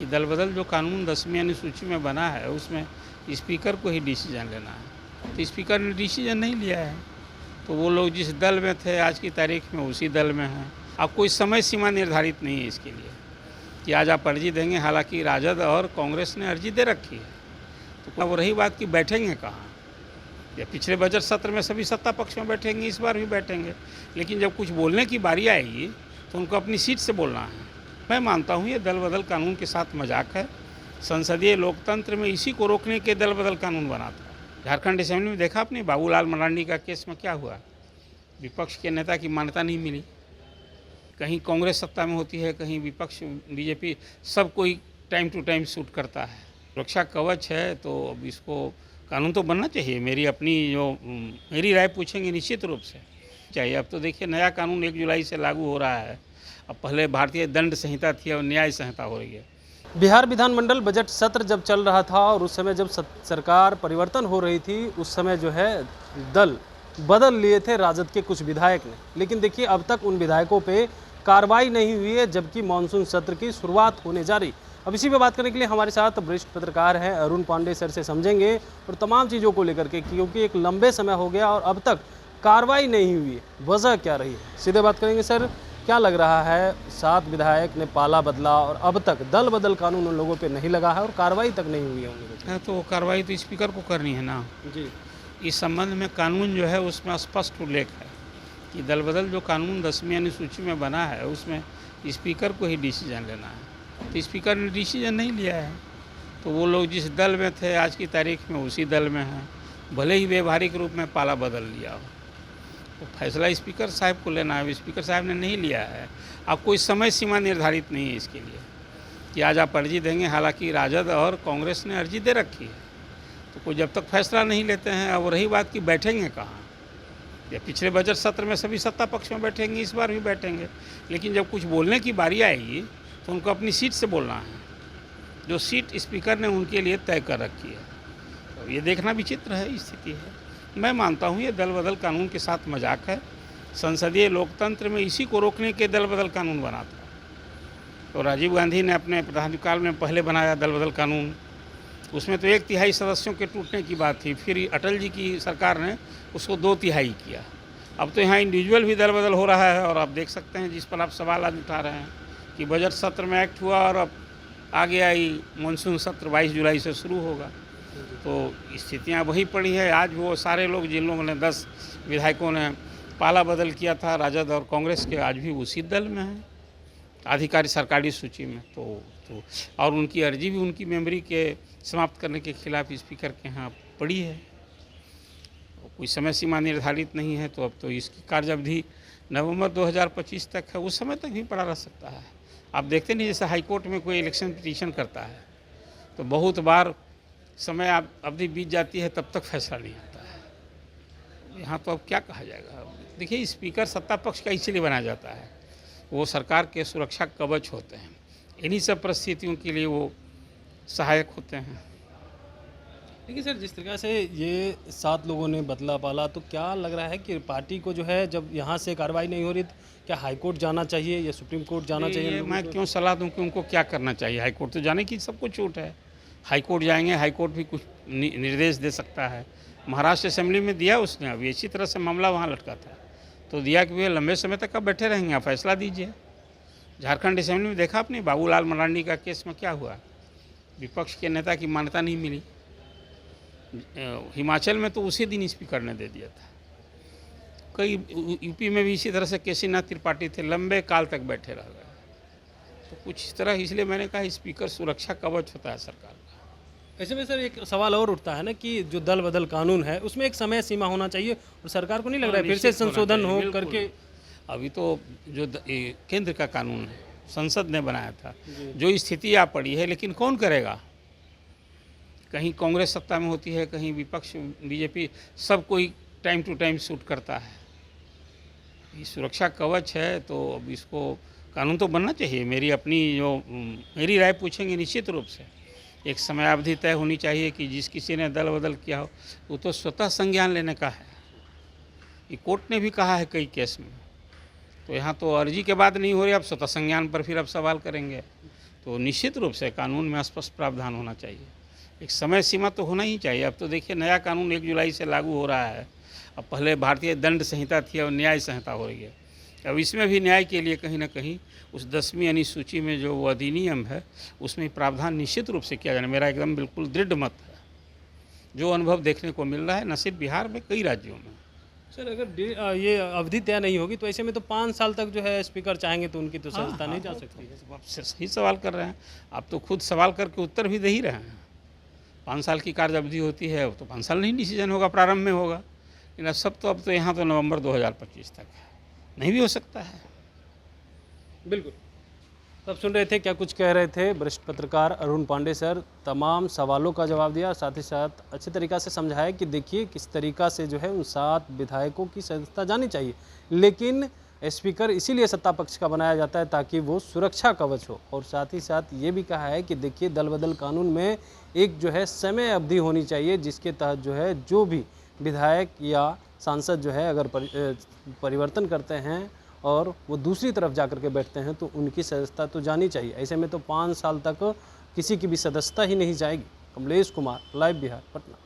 दल बदल जो कानून 10वीं अनुसूची में बना है उसमें स्पीकर को ही डिसीजन लेना है, तो स्पीकर ने डिसीजन नहीं लिया है। तो वो लोग जिस दल में थे आज की तारीख में उसी दल में हैं। अब कोई समय सीमा निर्धारित नहीं है इसके लिए कि आज आप अर्जी देंगे, हालांकि राजद और कांग्रेस ने अर्जी दे रखी है। तो अब रही बात कि बैठेंगे कहाँ, या पिछले बजट सत्र में सभी सत्ता पक्ष में बैठेंगे, इस बार भी बैठेंगे, लेकिन जब कुछ बोलने की बारी आएगी तो उनको अपनी सीट से बोलना है। मैं मानता हूँ ये दल बदल कानून के साथ मजाक है। संसदीय लोकतंत्र में इसी को रोकने के दल बदल कानून बना था। झारखंड असेंबली में देखा आपने बाबूलाल मरांडी का केस में क्या हुआ, विपक्ष के नेता की मान्यता नहीं मिली। कहीं कांग्रेस सत्ता में होती है, कहीं विपक्ष बीजेपी, सब कोई टाइम टू टाइम शूट करता है। सुरक्षा कवच है तो अब इसको कानून तो बनना चाहिए। मेरी राय पूछेंगे निश्चित रूप से चाहिए। अब तो देखिए नया कानून 1 जुलाई से लागू हो रहा है। अब पहले भारतीय दंड संहिता थी और न्याय संहिता हो रही है। बिहार विधानमंडल बजट सत्र जब चल रहा था और उस समय जब सरकार परिवर्तन हो रही थी, उस समय जो है दल बदल लिए थे राजद के कुछ विधायक ने, लेकिन देखिए अब तक उन विधायकों पे कार्रवाई नहीं हुई है, जबकि मानसून सत्र की शुरुआत होने जा रही। अब इसी पे बात करने के लिए हमारे साथ वरिष्ठ पत्रकार हैं अरुण पांडे सर से समझेंगे और तमाम चीज़ों को लेकर के, क्योंकि एक लंबे समय हो गया और अब तक कार्रवाई नहीं हुई है, वजह क्या रही है, सीधे बात करेंगे। सर, क्या लग रहा है, 7 विधायक ने पाला बदला और अब तक दल बदल कानून उन लोगों पे नहीं लगा है और कार्रवाई तक नहीं हुई है उन लोगों पे? तो कार्रवाई तो स्पीकर को करनी है ना जी। इस संबंध में। कानून जो है उसमें स्पष्ट उल्लेख है कि दल बदल जो कानून 10वीं अनुसूची में बना है उसमें स्पीकर को ही डिसीजन लेना है, तो स्पीकर ने डिसीजन नहीं लिया है। तो वो लोग जिस दल में थे आज की तारीख में उसी दल में हैं, भले ही व्यवहारिक रूप में पाला बदल लिया हो। तो फैसला स्पीकर साहब को लेना है, स्पीकर साहब ने नहीं लिया है। अब कोई समय सीमा निर्धारित नहीं है इसके लिए कि आज आप अर्जी देंगे, हालांकि राजद और कांग्रेस ने अर्जी दे रखी है। तो कोई जब तक फैसला नहीं लेते हैं। अब रही बात कि बैठेंगे कहाँ, या पिछले बजट सत्र में सभी सत्ता पक्ष में बैठेंगे, इस बार भी बैठेंगे, लेकिन जब कुछ बोलने की बारी आएगी तो उनको अपनी सीट से बोलना है, जो सीट स्पीकर ने उनके लिए तय कर रखी है। तो ये देखना विचित्र है, स्थिति है। मैं मानता हूँ ये दल बदल कानून के साथ मजाक है। संसदीय लोकतंत्र में इसी को रोकने के दल बदल कानून बना था। तो राजीव गांधी ने अपने प्रधानकाल में पहले बनाया दल बदल कानून, उसमें तो 1/3 सदस्यों के टूटने की बात थी। फिर अटल जी की सरकार ने उसको 2/3 किया। अब तो यहाँ इंडिविजुअल भी दल बदल हो रहा है। और आप देख सकते हैं जिस पर आप सवाल आज उठा रहे हैं कि बजट सत्र में एक्ट हुआ और अब आगे आई मानसून सत्र 22 जुलाई से शुरू होगा। तो स्थितियाँ वही पड़ी है। आज वो सारे लोग जिन लोगों ने 10 विधायकों ने पाला बदल किया था राजद और कांग्रेस के, आज भी उसी दल में हैं, आधिकारिक सरकारी सूची में। तो और उनकी अर्जी भी उनकी मेमोरी के समाप्त करने के खिलाफ स्पीकर के यहाँ पड़ी है। कोई समय सीमा निर्धारित नहीं है। तो अब तो इसकी कार्य अवधि नवंबर 2025 तक है, उस समय तक भी पड़ा रह सकता है। आप देखते नहीं, जैसे हाईकोर्ट में कोई इलेक्शन पिटीशन करता है तो बहुत बार समय अवधि बीत जाती है, तब तक फैसला नहीं आता है। यहाँ तो अब क्या कहा जाएगा। देखिए स्पीकर सत्ता पक्ष का इसीलिए बनाया जाता है, वो सरकार के सुरक्षा कवच होते हैं। इन्हीं सब परिस्थितियों के लिए वो सहायक होते हैं। देखिए सर, जिस तरीक़ा से ये 7 लोगों ने बदला पाला, तो क्या लग रहा है कि पार्टी को जो है जब यहाँ से कार्रवाई नहीं हो रही, क्या हाईकोर्ट जाना चाहिए या सुप्रीम कोर्ट जाना चाहिए? मैं क्यों सलाह दूं कि उनको क्या करना चाहिए। हाईकोर्ट तो जाने की सबको छूट है। हाईकोर्ट जाएंगे, हाईकोर्ट भी कुछ निर्देश दे सकता है। महाराष्ट्र असेंबली में दिया उसने, अभी इसी तरह से मामला वहाँ लटका था तो दिया कि वे लंबे समय तक अब बैठे रहेंगे, आप फैसला दीजिए। झारखंड असेंबली में देखा आपने बाबूलाल मरांडी का केस में क्या हुआ, विपक्ष के नेता की मान्यता नहीं मिली। हिमाचल में तो उसी दिन स्पीकर ने दे दिया था। कई यूपी में भी इसी तरह से केसीनाथ त्रिपाठी थे, लंबे काल तक बैठे रह गए। तो कुछ इस तरह, इसलिए मैंने कहा स्पीकर सुरक्षा कवच होता है सरकार का। ऐसे में सर एक सवाल और उठता है ना कि जो दल बदल कानून है उसमें एक समय सीमा होना चाहिए और सरकार को नहीं लग रहा है फिर से संशोधन हो करके। अभी तो जो केंद्र का कानून है संसद ने बनाया था, जो स्थिति आ पड़ी है, लेकिन कौन करेगा। कहीं कांग्रेस सत्ता में होती है, कहीं विपक्ष बीजेपी, सब कोई टाइम टू टाइम शूट करता है। ये सुरक्षा कवच है तो अब इसको कानून तो बनना चाहिए। मेरी राय पूछेंगे निश्चित रूप से एक समयावधि तय होनी चाहिए कि जिस किसी ने दल बदल किया हो वो तो स्वतः संज्ञान लेने का है। ये कोर्ट ने भी कहा है कई केस में। तो यहाँ तो अर्जी के बाद नहीं हो रही, अब स्वतः संज्ञान पर फिर अब सवाल करेंगे। तो निश्चित रूप से कानून में स्पष्ट प्रावधान होना चाहिए। एक समय सीमा तो होना ही चाहिए। अब तो देखिए नया कानून 1 जुलाई से लागू हो रहा है। अब पहले भारतीय दंड संहिता थी, अब न्याय संहिता हो रही है। अब इसमें भी न्याय के लिए कहीं ना कहीं उस 10वीं अनुसूची में जो वो अधिनियम है उसमें प्रावधान निश्चित रूप से किया जाना, मेरा एकदम बिल्कुल दृढ़ मत है। जो अनुभव देखने को मिल रहा है न सिर्फ बिहार में, कई राज्यों में। सर अगर ये अवधि तय नहीं होगी तो ऐसे में तो 5 साल तक जो है स्पीकर चाहेंगे तो उनकी तो संस्था नहीं जा सकती है। आप सही सवाल कर रहे हैं। आप तो खुद सवाल करके उत्तर भी दे ही रहे हैं। 5 साल की कार्य अवधि होती है तो 5 साल नहीं डिसीजन होगा, प्रारंभ में होगा। लेकिन अब तो यहाँ तो नवंबर 2025 तक है, नहीं भी हो सकता है। बिल्कुल। तब सुन रहे थे क्या कुछ कह रहे थे वरिष्ठ पत्रकार अरुण पांडे सर। तमाम सवालों का जवाब दिया, साथ ही साथ अच्छे तरीक़ा से समझाया कि देखिए किस तरीक़ा से जो है उन 7 विधायकों की सदस्यता जानी चाहिए, लेकिन स्पीकर इसीलिए सत्ता पक्ष का बनाया जाता है ताकि वो सुरक्षा कवच हो। और साथ ही साथ ये भी कहा है कि देखिए दल बदल कानून में एक जो है समय अवधि होनी चाहिए जिसके तहत जो है जो भी विधायक या सांसद जो है अगर परिवर्तन करते हैं और वो दूसरी तरफ जाकर के बैठते हैं तो उनकी सदस्यता तो जानी चाहिए। ऐसे में तो 5 साल तक किसी की भी सदस्यता ही नहीं जाएगी। कमलेश कुमार, लाइव बिहार, पटना।